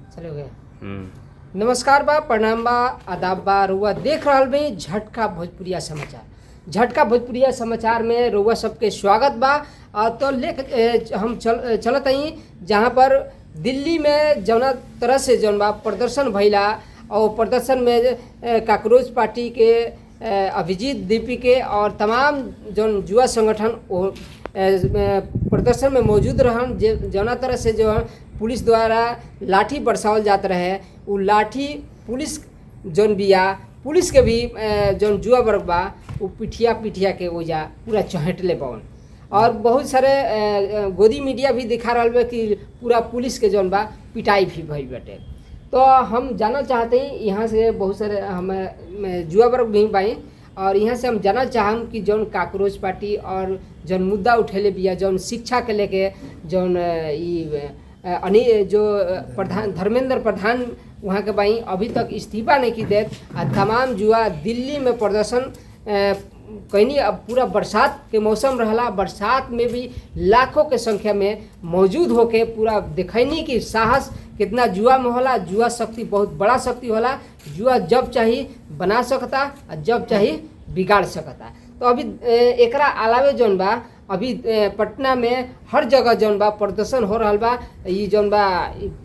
चले गए। नमस्कार बा, प्रणाम बा, आदाब बा। रुआ देख रहल बे झटका भोजपुरिया समाचार। झटका भोजपुरिया समाचार में रुआ सबके स्वागत बा। तो हम चलत हई जहाँ पर दिल्ली में जौना तरह से जौन बा प्रदर्शन भइला और प्रदर्शन में काकरोच पार्टी के अभिजीत दीपी के और तमाम जौन युवा संगठन प्रदर्शन में मौजूद रहन। जौना तरह से जो पुलिस द्वारा लाठी बरसावल जात रहे, वो लाठी पुलिस जौन बिया, पुलिस के भी जौन जुआ वर्ग बा वो पिठिया के ओजा पूरा चहटले पवन। और बहुत सारे गोदी मीडिया भी दिखा रहा बा कि पूरा पुलिस के जौन बा पिटाई भी भइल बाटे। तो हम जानना चाहते हैं यहाँ से बहुत सारे हम जुआ वर्ग भी बाई, और यहाँ से हम जानना चाहम कि जौन काकरोच पार्टी और जौन मुद्दा उठेले बिया, जौन शिक्षा के लेके जौन जो प्रधान धर्मेंद्र प्रधान वहाँ के बाई अभी तक इस्तीफा नहीं की देत। तमाम जुआ दिल्ली में प्रदर्शन कहीं अब पूरा बरसात के मौसम रहला, बरसात में भी लाखों के संख्या में मौजूद होके पूरा दिखैनी कि साहस कितना जुआ में होला। जुआ शक्ति बहुत बड़ा शक्ति होला। जुआ जब चाही बना सकता और जब चाही बिगाड़ सकता। तो अभी एकरा अलावे जौन बा अभी पटना में हर जगह जौन बा प्रदर्शन हो रहा बा। ये जौन बा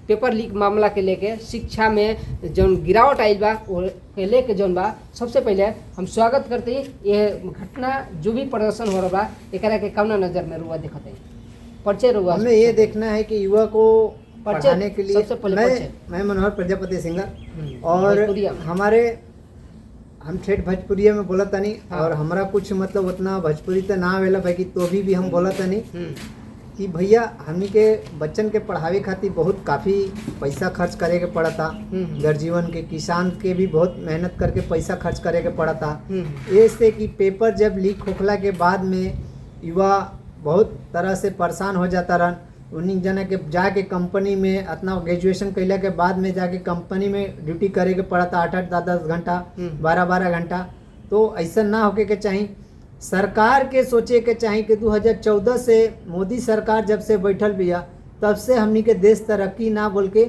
पेपर लीक मामला के लेके शिक्षा में जौन गिरावट आइल बा के लेके जौन बा सबसे पहले हम स्वागत करते हैं। ये घटना जो भी प्रदर्शन हो रहा बा एकरा के कौना नज़र में रुआ देखते हैं? परिचय रुआ हमें ये देखना है कि युवा को पढ़ाने के लिए सबसे पहले मैं मनोहर प्रजापति सिंगर और हम ठेठ भोजपुरिया में बोला तनी। हाँ। और हमारा कुछ मतलब उतना भोजपुरी तो ना आवेला भाई कि तो भी हम बोला तनी कि भैया हमनी के बच्चन के पढ़ावे खातिर बहुत काफ़ी पैसा खर्च करे के पड़ा था। गर्जीवन के किसान के भी बहुत मेहनत करके पैसा खर्च करे के पड़ा था। ऐसे कि पेपर जब लीक होखला के बाद में युवा बहुत तरह से परेशान हो जाता रहन। उन्हीं जना के जाके कंपनी में अपना ग्रेजुएशन कैला के बाद में जाके कंपनी में ड्यूटी करे के पड़ा था 8-8 10-10 घंटा 12-12 घंटा। तो ऐसा ना होके के चाहिए। सरकार के सोचे के चाहिए कि 2014 से मोदी सरकार जब से बैठल बिया तब से हमनी के देश तरक्की ना बोल के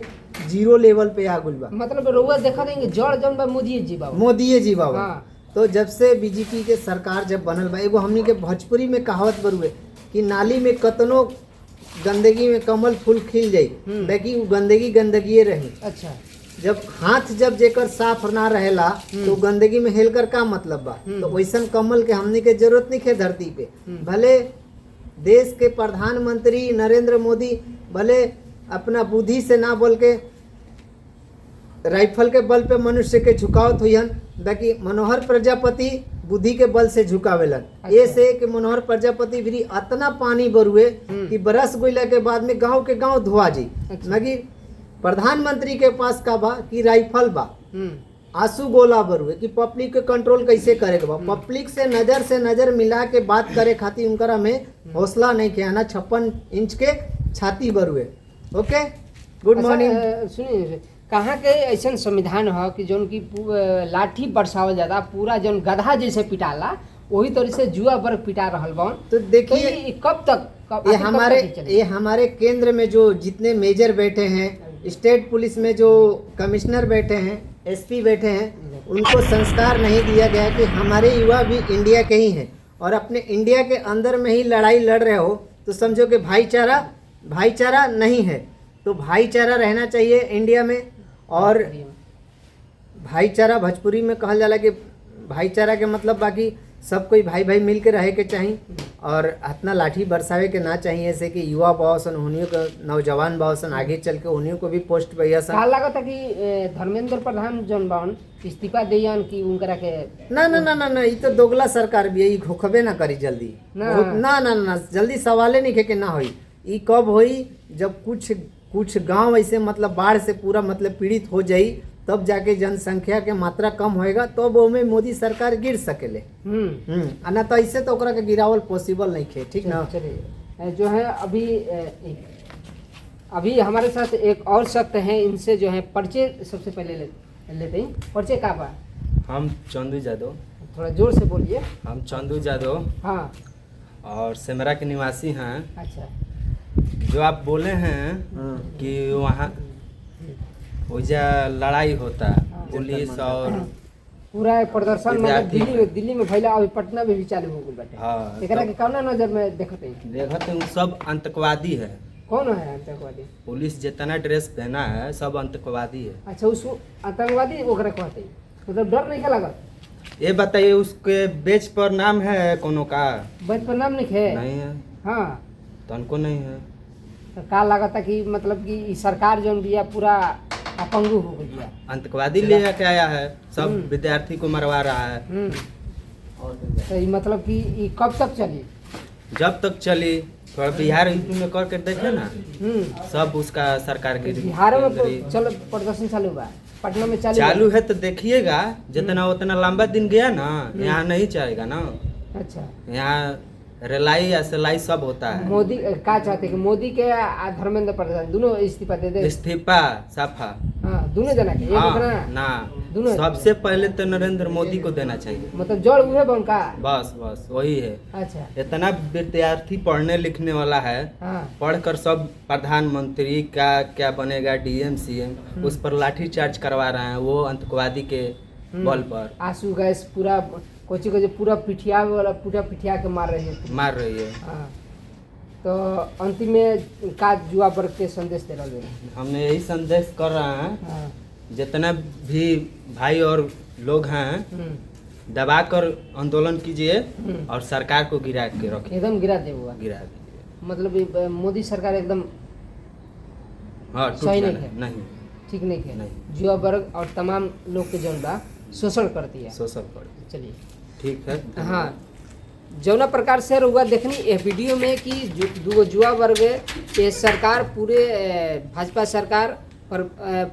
जीरो लेवल पे आ गुल बा। मतलब रउआ देखा देंगे जड़ जौन बा मोदी जी बाबा। हाँ। तो जब से बीजेपी के सरकार जब बनल बा, एगो हमनी के भोजपुरी में कहावत बरुए कि नाली में कतनो गंदगी में कमल फूल खिल जाई, लेकिन वो गंदगी रही। अच्छा। जब हाथ जब जेकर साफ ना रहेला तो गंदगी में हेलकर का मतलब बा। तो वैसन कमल के हमनी के जरूरत नहीं है धरती पे। भले देश के प्रधानमंत्री नरेंद्र मोदी भले अपना बुद्धि से ना बोल के राइफल के बल पे मनुष्य के झुकावत हुईहन, बाकी मनोहर प्रजापति बुद्धि के बल से झुकावेलन। अच्छा। ये से कि मनोहर प्रजापति भी अतना पानी बरुए कि बरस गोइला के बाद में गांव के गांव धुआ जी। अच्छा। मगी प्रधानमंत्री के पास का बा कि राइफल बा, आंसू गोला बरुए कि पब्लिक के कंट्रोल कैसे करे के बा। पब्लिक से नजर मिला के बात करे खातिर उनकरा में हौसला नहीं के आना 56 इंच के छाती बरुए। ओके, गुड मॉर्निंग। सुनिए, कहाँ के ऐसा संविधान है कि जौन की लाठी बरसावल जाता पूरा जौन गधा जैसे पिटाला वही तरह से जुआ वर्ग पिटा रहल बन। तो देखिए कब तक ये हमारे केंद्र में जो जितने मेजर बैठे हैं, स्टेट पुलिस में जो कमिश्नर बैठे हैं, एसपी बैठे हैं, उनको संस्कार नहीं दिया गया कि हमारे युवा भी इंडिया के ही हैं और अपने इंडिया के अंदर में ही लड़ाई लड़ रहे हो तो समझो कि भाईचारा नहीं है। तो भाईचारा रहना चाहिए इंडिया में। और भाईचारा भोजपुरी में कहल जाला कि भाईचारा के मतलब बाकी सब कोई भाई भाई मिल के रहे के चाहिए और इतना लाठी बरसावे के ना चाहिए। ऐसे कि युवा बावसन उन्हीं को नौजवान बावसन आगे चल के उन्हीं को भी पोस्ट भैया सा लगा कि धर्मेंद्र प्रधान जौन बावन इस्तीफा दियन कि उनकरा के ना ये तो दोगला सरकार भी है, घोखबे ना करी जल्दी ना जल्दी सवाले नहीं के ना होई। ये कब होई जब कुछ गांव ऐसे मतलब बाढ़ से पूरा मतलब पीड़ित हो जाई, तब जाके जनसंख्या के मात्रा कम होएगा तो वो में मोदी सरकार गिर सकेले। ना तो ऐसे तो ओकरा के गिरावल पॉसिबल नहीं है। ठीक ना। चलिए, जो है अभी हमारे साथ एक और शख्स हैं, इनसे जो है परिचय सबसे पहले लेते हैं। परिचय का बा? हम चंदू यादव। थोड़ा जोर से बोलिए। हम चंदू यादव। हाँ। और सेमरा के निवासी हैं। अच्छा। जो आप बोले हैं कि वहाँ ओइजा लड़ाई होता हाँ। पुलिस और पूरा प्रदर्शन मतलब विद्यार्थी दिल्ली में भइला, अभी पटना में भी चालू हो गइल बाटे। हाँ, एकरा के कौना नजर में देखत है? देखत हैं सब आतंकवादी है। कौन है आतंकवादी? पुलिस जितना ड्रेस पहना है सब आतंकवादी है। अच्छा, उसको आतंकवादी ओकरा कहते हैं, मतलब डर नहीं का लागत? ये बताइए उसके बेच पर नाम है कोनो का? बचपन नाम नहीं है? नहीं है, हाँ, तो उनको नहीं है। तो का लागता कि मतलब कि ई सरकार जौन बिया पूरा अपंगू हो गई बिया। आतंकवादी ले के आया है, सब विद्यार्थी को मरवा रहा है। तो ई मतलब कि ई कब तक चली? जब तक चली, थोड़ा बिहार यूपी में करके देखे ना, सब उसका सरकार की बिहार में चलो प्रदर्शन चालू बा, पटना में चालू है तो देखिएगा, जितना उतना लंबा दिन गया ना, यहाँ नहीं चलेगा ना। अच्छा, यहाँ रेलाई या सिलाई सब होता है। मोदी का चाहते कि मोदी के आ धर्मेंद्र प्रधान दोनों इस्तीफा दे दे? इस्तीफा साफा। हाँ, दोनों जना के, एक हाँ, ना? ना सबसे पहले तो नरेंद्र मोदी को देना चाहिए। मतलब जड़ हुए बन का? बस वही है। अच्छा, इतना विद्यार्थी पढ़ने लिखने वाला है, हाँ, पढ़कर सब प्रधानमंत्री का क्या बनेगा, डीएम सीएम, उस पर लाठी चार्ज करवा रहे हैं, वो आतंकवादी के बल पर। आंसू गैस पूरा कोची को पूरा पिठिया वाला पूरा पिठिया के मार रही है। हाँ, तो अंतिम में का युवा वर्ग के संदेश दे रहे हैं? हम यही संदेश कर रहे हैं, हाँ, जितना भी भाई और लोग हैं, दबा कर आंदोलन कीजिए और सरकार को गिरा के रखिए। एकदम गिरा दे हुआ, गिरा दीजिए। मतलब ये मोदी सरकार एकदम हाँ, टूट सही नहीं जाना है। नहीं, ठीक नहीं है, नहीं। युवा वर्ग और तमाम लोग के जौन बा शोषण करती है। शोषण कर। चलिए, ठीक है। हाँ, जौना प्रकार से रुआ देखनी ये वीडियो में कि दूगो युवा वर्ग ये सरकार पूरे भाजपा सरकार पर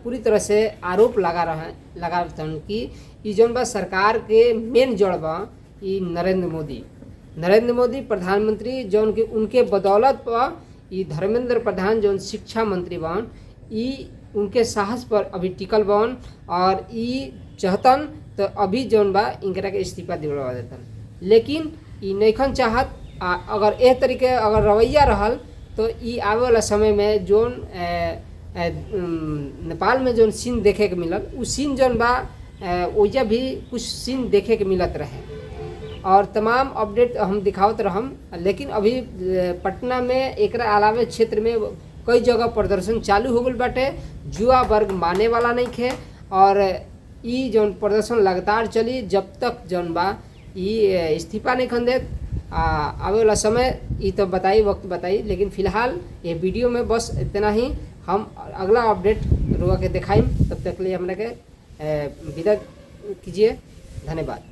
पूरी तरह से आरोप लगा रहन कि ई जौन बा सरकार के मेन जड़ बा ई नरेंद्र मोदी प्रधानमंत्री जौन के उनके बदौलत पर ई धर्मेंद्र प्रधान जौन शिक्षा मंत्री बन ई उनके साहस पर अभी टिकल बन और ई चाहतन तो अभी जौन बा इनकरा के इस्तीफा दिलवा देतन, लेकिन ई नैखन चाहत। अगर एह तरीके अगर रवैया रहल तो ई आवे वाला समय में जोन नेपाल में जोन सीन देखे के मिलल उ सीन जौन बा ओइजा भी कुछ सीन देखे के मिलत रहे और तमाम अपडेट हम दिखावत रहम। लेकिन अभी पटना में एकरा अलावे क्षेत्र में कई जगह प्रदर्शन चालू हो गल बाटे, युवा वर्ग माने वाला नहीं खे और ई जौन प्रदर्शन लगातार चली जब तक जौन बा ई इस्तीफा नहीं खन देत। आवे वाला समय ई तो बताई वक्त बताई, लेकिन फिलहाल ये वीडियो में बस इतना ही। हम अगला अपडेट रुआ के दिखाई, तब तक लिए हमरा के विदा कीजिए। धन्यवाद।